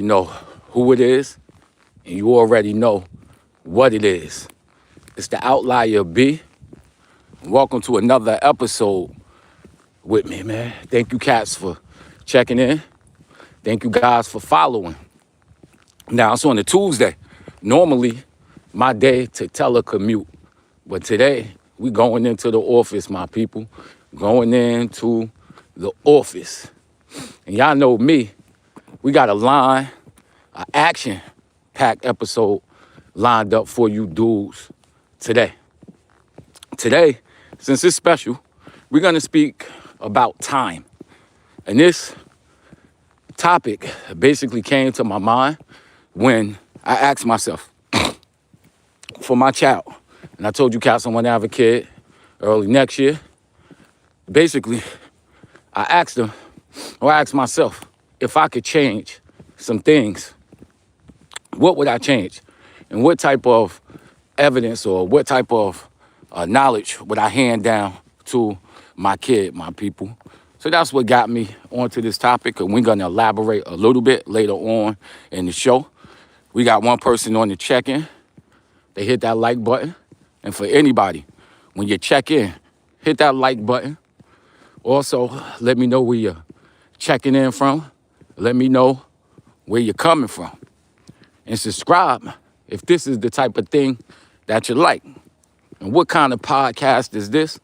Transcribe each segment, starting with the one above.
know who it is, and you already know what it is. It's the Outlier B. Welcome to another episode with me, man. Thank you, cats, for checking in. Thank you, guys, for following. Now, it's on a Tuesday. Normally, my day to telecommute. But today, we going into the office, my people. Going into the office. And y'all know me. We got an action-packed episode lined up for you dudes today. Today, since it's special, we're going to speak about time. And this topic basically came to my mind when I asked myself for my child. And I told you, cats, I want to have a kid early next year. Basically, I asked myself if I could change some things, what would I change? And what type of evidence or what type of knowledge would I hand down to my kid, my people? So that's what got me onto this topic, and we're gonna elaborate a little bit later on in the show. We got one person on the check-in. They hit that like button. And for anybody, when you check in, hit that like button. Also, let me know where you're checking in from. Let me know where you're coming from. And subscribe if this is the type of thing that you like. And what kind of podcast is this?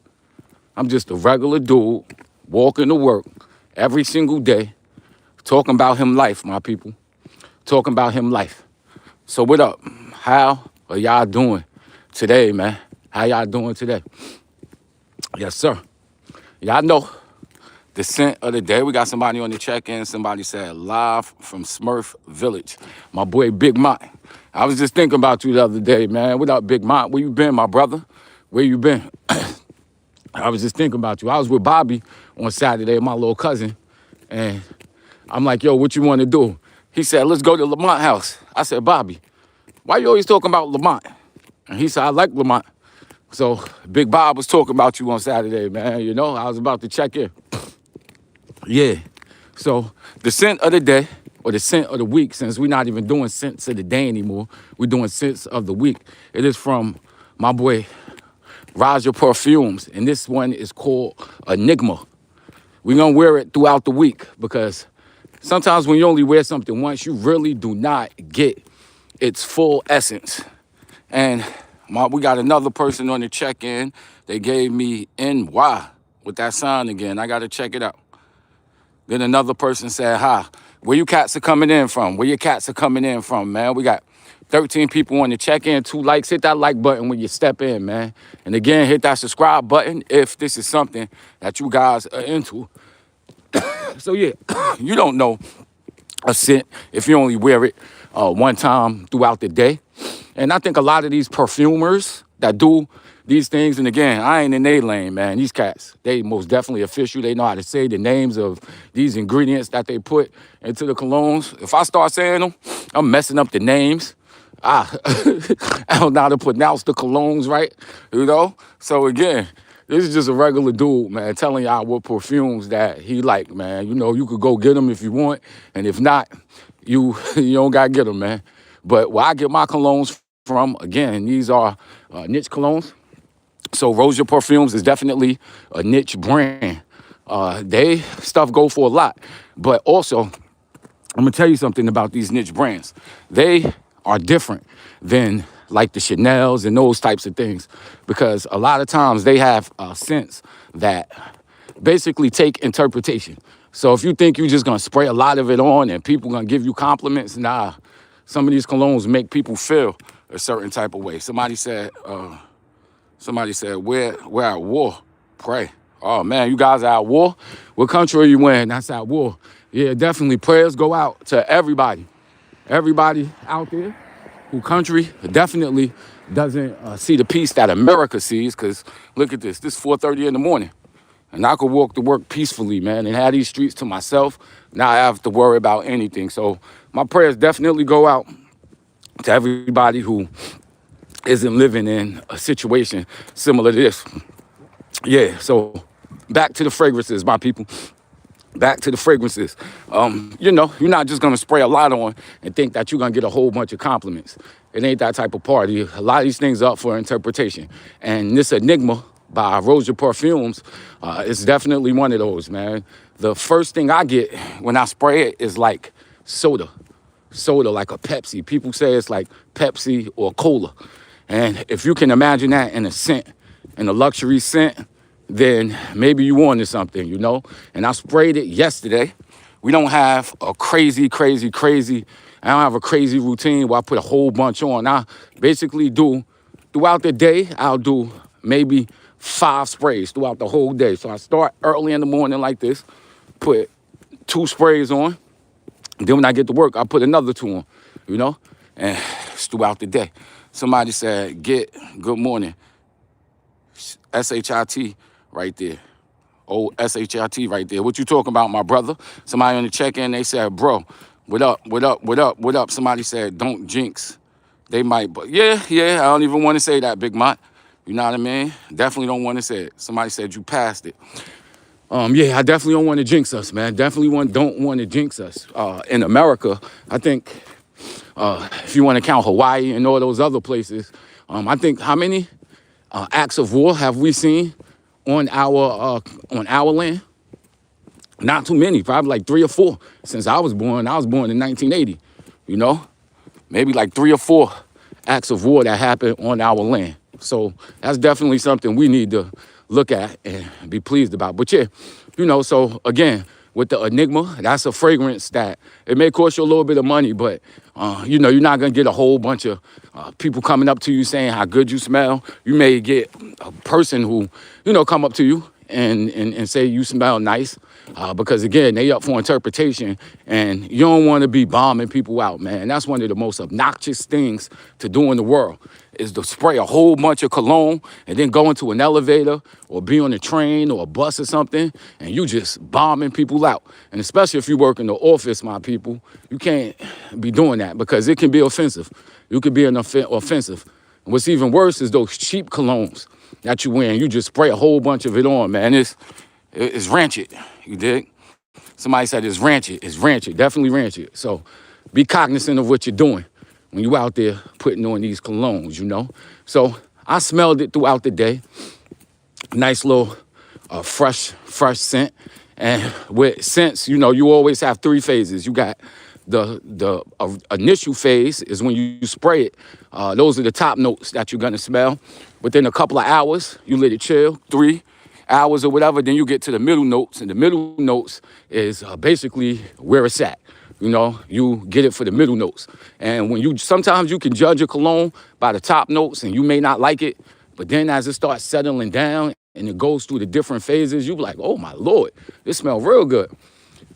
I'm just a regular dude walking to work every single day, talking about him life, my people. Talking about him life. So what up? How are y'all doing today, man? How y'all doing today? Yes, sir. Y'all know the scent of the day. We got somebody on the check-in. Somebody said live from Smurf Village. My boy Big Mike. I was just thinking about you the other day, man. What up, Big Mike? Where you been, my brother? Where you been? I was just thinking about you. I was with Bobby on Saturday, my little cousin, and I'm like, yo, what you want to do? He said, let's go to Lamont House. I said, Bobby, why you always talking about Lamont? And he said, I like Lamont. So Big Bob was talking about you on Saturday, man. You know, I was about to check in. Yeah. So the scent of the day, or the scent of the week, since we're not even doing scents of the day anymore, we're doing scents of the week. It is from my boy Raja Perfumes, and this one is called Enigma. We're gonna wear it throughout the week because sometimes when you only wear something once, you really do not get its full essence. And we got another person on the check-in. They gave me NY with that sign again. I gotta check it out. Then another person said, hi, where you cats are coming in from? Where your cats are coming in from, man? We got 13 people on the check-in, 2 likes. Hit that like button when you step in, man. And again, hit that subscribe button if this is something that you guys are into. So yeah, you don't know a scent if you only wear it one time throughout the day. And I think a lot of these perfumers that do these things, and again, I ain't in their lane, man. These cats, they most definitely official. They know how to say the names of these ingredients that they put into the colognes. If I start saying them, I'm messing up the names. I don't know how to pronounce the colognes right, you know? So again, this is just a regular dude, man, telling y'all what perfumes that he like, man. You know, you could go get them if you want, and if not, you don't gotta get them, man. But where I get my colognes from, again, these are niche colognes. So Rosia Perfumes is definitely a niche brand. They stuff go for a lot. But also, I'm gonna tell you something about these niche brands. They are different than like the Chanels and those types of things because a lot of times they have scents that basically take interpretation. So if you think you're just gonna spray a lot of it on and people gonna give you compliments, nah. Some of these colognes make people feel a certain type of way. Somebody said, we're at war. Pray. Oh man, you guys are at war? What country are you in? That's at war. Yeah, definitely. Prayers go out to everybody. Everybody out there who country definitely doesn't see the peace that America sees. Because look at this. This is 4:30 in the morning. And I could walk to work peacefully, man, and have these streets to myself. Now I have to worry about anything. So my prayers definitely go out to everybody who isn't living in a situation similar to this. Yeah, so back to the fragrances, my people. Back to the fragrances. You know, you're not just gonna spray a lot on and think that you're gonna get a whole bunch of compliments. It ain't that type of party. A lot of these things are up for interpretation. And this Enigma by Roja Perfumes is definitely one of those, man. The first thing I get when I spray it is like soda. Soda, like a Pepsi. People say it's like Pepsi or cola. And if you can imagine that in a scent, in a luxury scent, then maybe you wanted something, you know? And I sprayed it yesterday. We don't have a crazy, I don't have a crazy routine where I put a whole bunch on. I basically do, throughout the day, I'll do maybe 5 sprays throughout the whole day. So I start early in the morning like this, put 2 sprays on. Then when I get to work, I put another 2 on, you know? And it's throughout the day. Somebody said, good morning. S-H-I-T right there. Oh, S-H-I-T right there. What you talking about, my brother? Somebody on the check-in, they said, bro, what up? Somebody said, don't jinx. They might, but yeah, I don't even want to say that, Big Mott. You know what I mean? Definitely don't want to say it. Somebody said you passed it. Yeah, I definitely don't want to jinx us, man. Definitely don't want to jinx us. In America, I think if you want to count Hawaii and all those other places, I think how many acts of war have we seen on our land? Not too many, probably like 3 or 4 since I was born. I was born in 1980, you know? Maybe like 3 or 4 acts of war that happened on our land. So that's definitely something we need to look at and be pleased about. But yeah, you know, so again, with the Enigma, that's a fragrance that it may cost you a little bit of money, but you know, you're not gonna get a whole bunch of people coming up to you saying how good you smell. You may get a person who, you know, come up to you and say you smell nice. Because again, they up for interpretation, and you don't want to be bombing people out, man. That's one of the most obnoxious things to do in the world, is to spray a whole bunch of cologne and then go into an elevator or be on a train or a bus or something, and you just bombing people out. And especially if you work in the office, my people, you can't be doing that because it can be offensive. You could be offensive. And what's even worse is those cheap colognes that you wear, and you just spray a whole bunch of it on, man. It's rancid, you dig? Somebody said it's rancid, definitely rancid. So be cognizant of what you're doing when you out there putting on these colognes, you know? So I smelled it throughout the day. Nice little fresh scent. And with scents, you know, you always have 3 phases. You got the initial phase is when you spray it. Those are the top notes that you're gonna smell. Within a couple of hours, you let it chill, 3 hours or whatever, then you get to the middle notes, and the middle notes is basically where it's at. You know, you get it for the middle notes. And sometimes you can judge a cologne by the top notes, and you may not like it, but then as it starts settling down and it goes through the different phases, you be like, oh my Lord, this smells real good,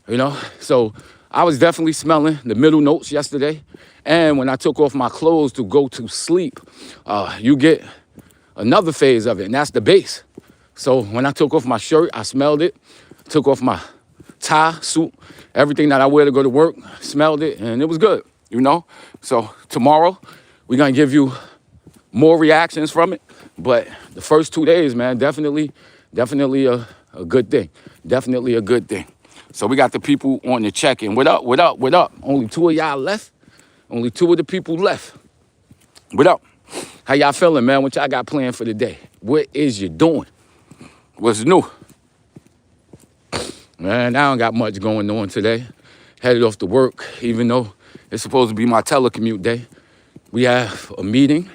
you know? So I was definitely smelling the middle notes yesterday. And when I took off my clothes to go to sleep, you get another phase of it, and that's the base. So when I took off my shirt, I smelled it. Took off my tie, suit, everything that I wear to go to work, smelled it, and it was good, you know? So tomorrow, we're gonna give you more reactions from it. But the first 2 days, man, definitely a good thing. Definitely a good thing. So we got the people on the check-in. What up? Only 2 of y'all left? Only 2 of the people left. What up? How y'all feeling, man? What y'all got planned for the day? What is you doing? What's new? Man, I don't got much going on today. Headed off to work, even though it's supposed to be my telecommute day. We have a meeting,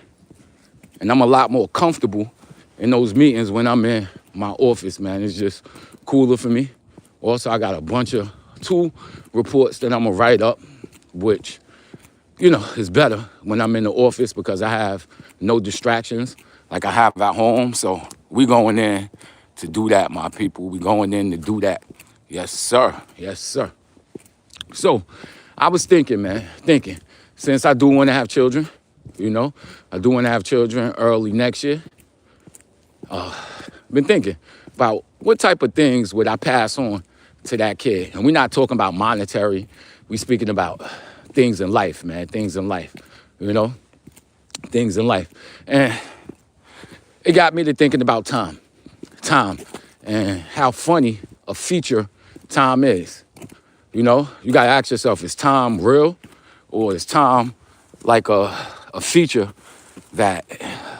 and I'm a lot more comfortable in those meetings when I'm in my office, man. It's just cooler for me. Also, I got a bunch of 2 reports that I'm gonna write up, which, you know, is better when I'm in the office because I have no distractions like I have at home. So we going in to do that, my people. We going in to do that. Yes, sir. Yes, sir. So I was thinking, man, since I do want to have children, you know, I do want to have children early next year. Been thinking about what type of things would I pass on to that kid. And we're not talking about monetary. We speaking about things in life, man, things in life, you know, things in life. And it got me to thinking about time and how funny a feature time is. You know, you gotta ask yourself, is time real, or is time like a feature that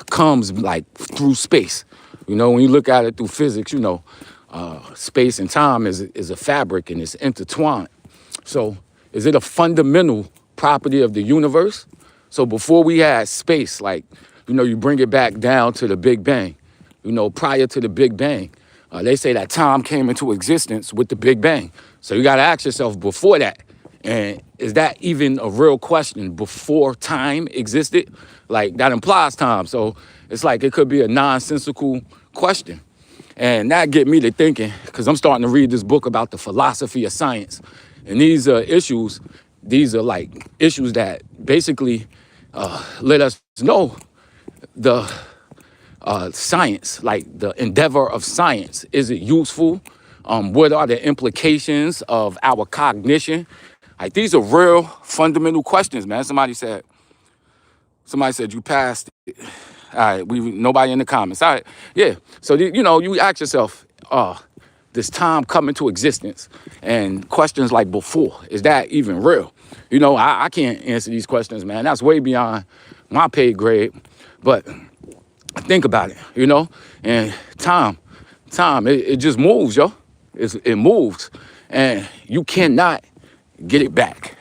comes like through space? You know, when you look at it through physics, you know, space and time is a fabric and it's intertwined. So is it a fundamental property of the universe? So before we had space, like, you know, you bring it back down to the Big Bang, you know, prior to the Big Bang, they say that time came into existence with the Big Bang. So you got to ask yourself before that, and is that even a real question before time existed? Like that implies time. So it's like it could be a nonsensical question. And that get me to thinking, because I'm starting to read this book about the philosophy of science. And these issues, these are like issues that basically let us know the science, like the endeavor of science. Is it useful? What are the implications of our cognition? Like these are real fundamental questions, man. Somebody said you passed it. All right, nobody in the comments. All right, yeah. So you know, you ask yourself, this time come into existence, and questions like before, is that even real? You know, I can't answer these questions, man. That's way beyond my pay grade. But think about it, you know, and time, it just moves, yo. It moves, and you cannot get it back,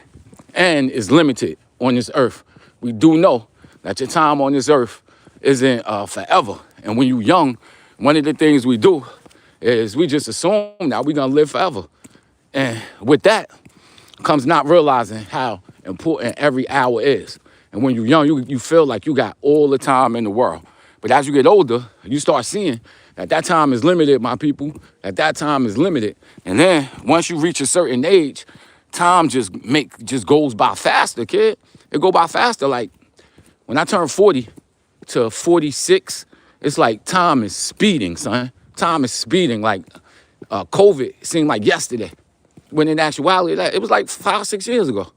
and it's limited on this earth. We do know that your time on this earth isn't forever, and when you're young, one of the things we do is we just assume that we're gonna live forever, and with that comes not realizing how important every hour is. And when you're young, you feel like you got all the time in the world. But as you get older, you start seeing that time is limited, my people, that time is limited. And then once you reach a certain age, time just goes by faster, kid. It go by faster. Like when I turned 40 to 46, it's like time is speeding, son. Time is speeding. Like COVID seemed like yesterday. When in actuality, it was like 5-6 years ago.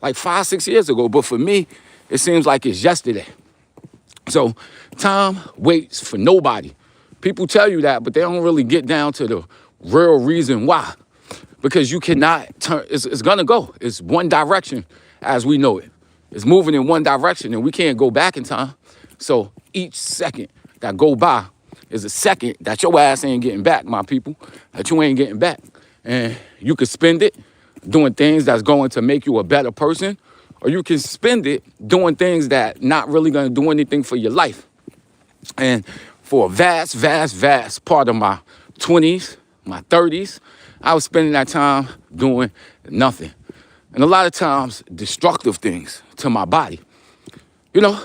Like 5-6 years ago. But for me, it seems like it's yesterday. So time waits for nobody. People tell you that, but they don't really get down to the real reason why. Because you cannot turn, it's gonna go. It's one direction as we know it. It's moving in one direction and we can't go back in time. So each second that go by is a second that your ass ain't getting back, my people, that you ain't getting back. And you could spend it doing things that's going to make you a better person, or you can spend it doing things that not really gonna do anything for your life. And for a vast part of my 20s, my 30s, I was spending that time doing nothing. And a lot of times, destructive things to my body, you know?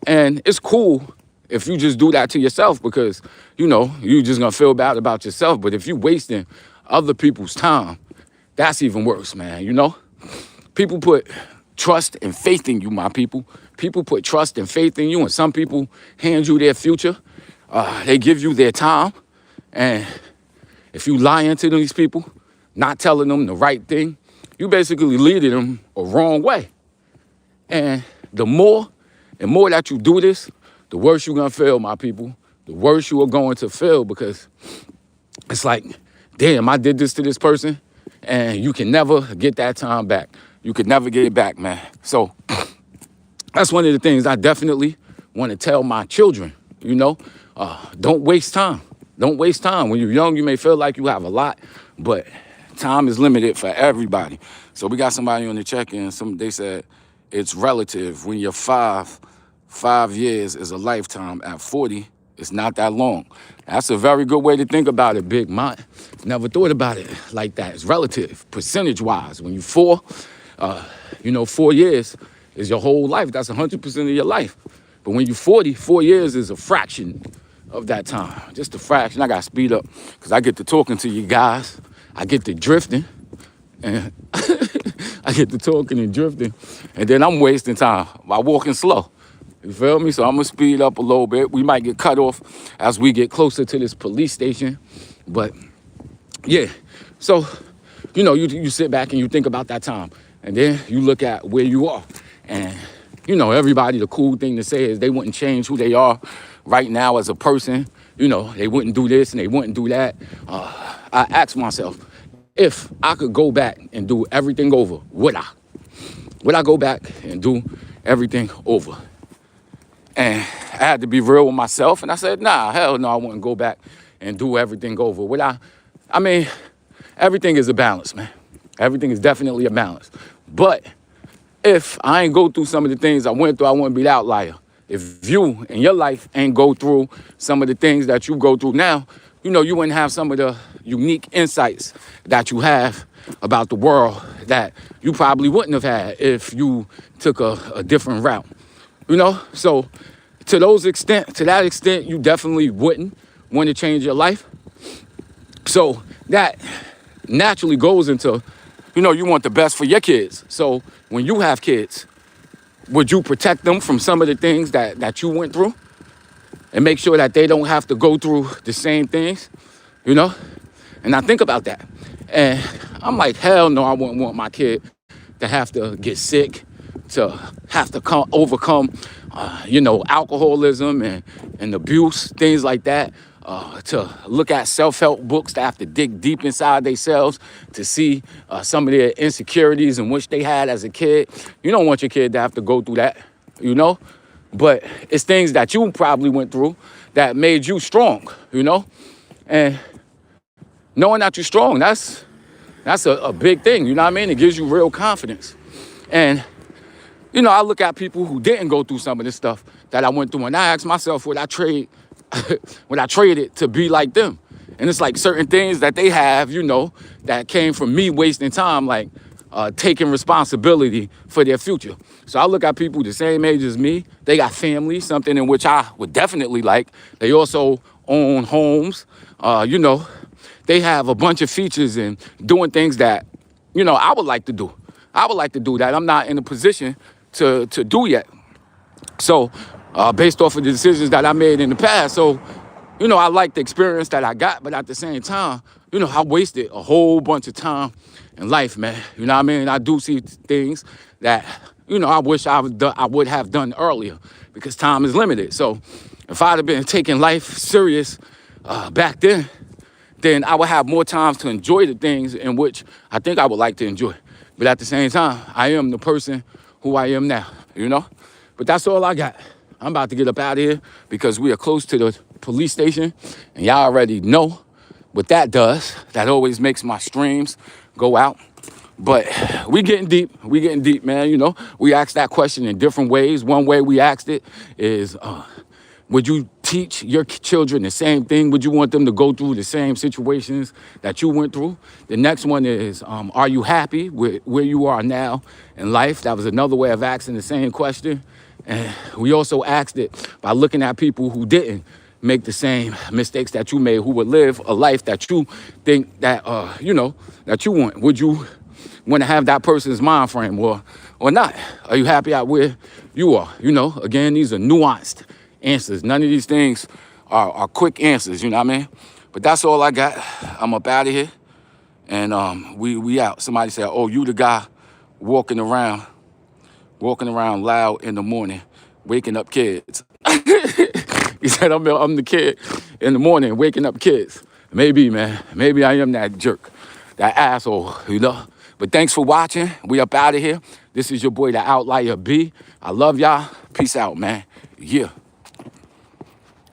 And it's cool if you just do that to yourself because, you know, you just gonna feel bad about yourself. But if you wasting other people's time, that's even worse, man, you know? People put trust and faith in you, my people. People put trust and faith in you, and some people hand you their future. They give you their time. And if you lying to these people, not telling them the right thing, you basically leading them a wrong way. And the more that you do this, the worse you're gonna feel, my people. The worse you are going to feel because it's like, damn, I did this to this person, and you can never get that time back. You could never get it back, man. So that's one of the things I definitely want to tell my children, you know? Don't waste time. Don't waste time. When you're young, you may feel like you have a lot, but time is limited for everybody. So we got somebody on the check-in. They said it's relative. When you're 5 years is a lifetime. At 40, it's not that long. That's a very good way to think about it, Big Mont. Never thought about it like that. It's relative, percentage-wise. When you're 4, 4 years is your whole life. That's 100% of your life. But when you're 40, 4 years is a fraction of that time. Just a fraction. I got to speed up because I get to talking to you guys. I get to drifting. And I get to talking and drifting. And then I'm wasting time by walking slow. You feel me? So I'm going to speed up a little bit. We might get cut off as we get closer to this police station. But, yeah. So, you sit back and you think about that time. And then you look at where you are. And, everybody, the cool thing to say is they wouldn't change who they are right now as a person. They wouldn't do this and they wouldn't do that. I ask myself, if I could go back and do everything over, would I? Would I go back and do everything over? And I had to be real with myself, and I said, nah, hell no, I wouldn't go back and do everything over. Would I? I mean, everything is a balance, man. Everything is definitely a balance. But if I ain't go through some of the things I went through, I wouldn't be the outlier. If you in your life ain't go through some of the things that you go through now, you know, you wouldn't have some of the unique insights that you have about the world that you probably wouldn't have had if you took a different route. You know, so to that extent, you definitely wouldn't want to change your life. So that naturally goes into, you know, you want the best for your kids. So when you have kids, would you protect them from some of the things that you went through and make sure that they don't have to go through the same things, you know? And I think about that. And I'm like, hell no, I wouldn't want my kid to have to get sick, to have to overcome, you know, alcoholism and abuse, things like that. To look at self-help books, to have to dig deep inside themselves to see some of their insecurities in which they had as a kid. You don't want your kid to have to go through that, you know? But it's things that you probably went through that made you strong, you know? And knowing that you're strong, that's a big thing, you know what I mean? It gives you real confidence. And, you know, I look at people who didn't go through some of this stuff that I went through, and I ask myself, would I trade it to be like them? And it's like certain things that they have, you know, that came from me wasting time, like taking responsibility for their future. So I look at people the same age as me. They got families, something in which I would definitely like. They also own homes. You know, they have a bunch of features and doing things that, you know, I would like to do. I would like to do that. I'm not in a position to do yet. So based off of the decisions that I made in the past. So, you know, I like the experience that I got, but at the same time, you know, I wasted a whole bunch of time in life, man. You know what I mean? I do see things that, you know, I wish I would have done earlier because time is limited. So if I'd have been taking life serious back then I would have more time to enjoy the things in which I think I would like to enjoy. But at the same time, I am the person who I am now, you know? But that's all I got. I'm about to get up out of here because we are close to the police station. And y'all already know what that does. That always makes my streams go out. But we getting deep, man. You know, we asked that question in different ways. One way we asked it is, would you teach your children the same thing? Would you want them to go through the same situations that you went through? The next one is, are you happy with where you are now in life? That was another way of asking the same question. And we also asked it by looking at people who didn't make the same mistakes that you made, who would live a life that you think that, you know, that you want. Would you want to have that person's mind frame or not? Are you happy at where you are? You know, again, these are nuanced answers. None of these things are quick answers, you know what I mean? But that's all I got. I'm up out of here. And we out. Somebody said, oh, you the guy walking around loud in the morning, waking up kids. He said, I'm the kid in the morning, waking up kids. Maybe, man. Maybe I am that jerk, that asshole, you know? But thanks for watching. We up out of here. This is your boy, the Outlier B. I love y'all. Peace out, man. Yeah.